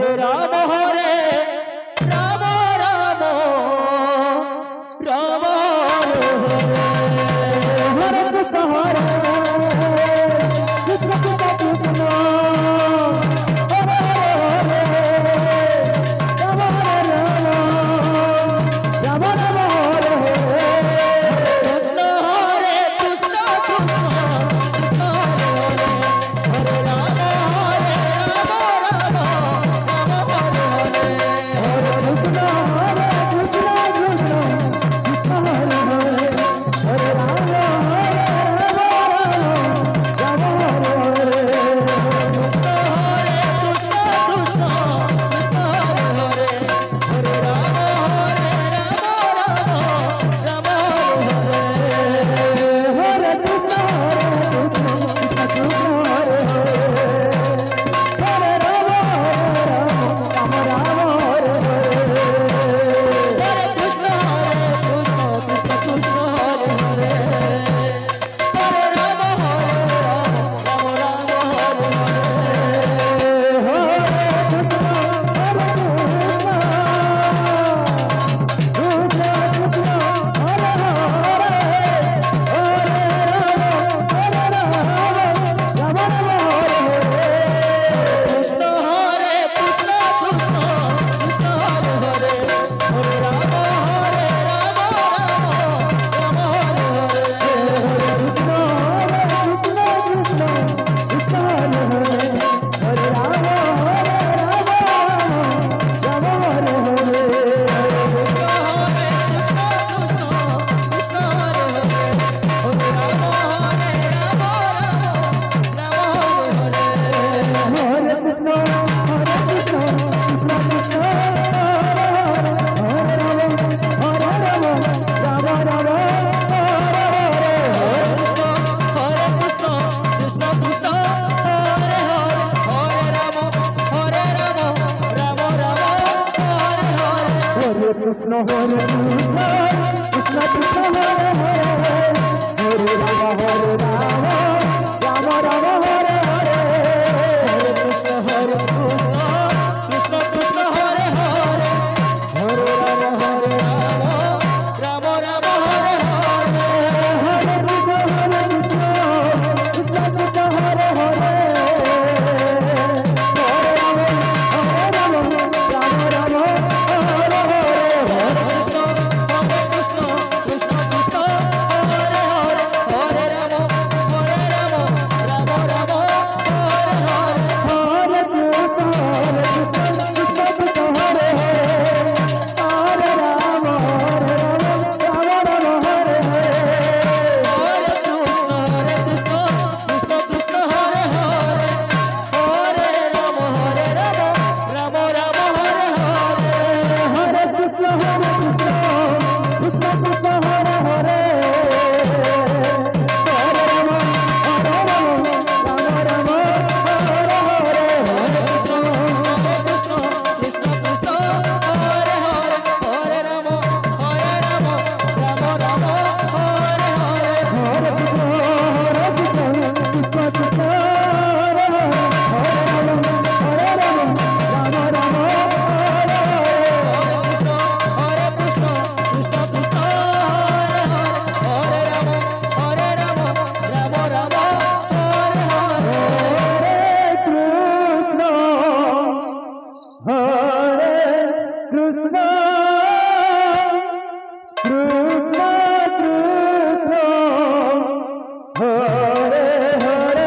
Hare Ram Hare Ram Ram Ram Hare Krishna Hare Krishna Krishna Krishna Hare Hare Ram Hare Ram Ram Ram Hare Krishna Hare Krishna Krishna Krishna Hare Hare Ram Hare Ram Ram Ram Hare Hare Krishna Hare Krishna Krishna Krishna Hare Hare Hare Ram Hare Ram Ram Ram Hare Krishna Hare Krishna Krishna Krishna Hare Hare Hare Ram Hare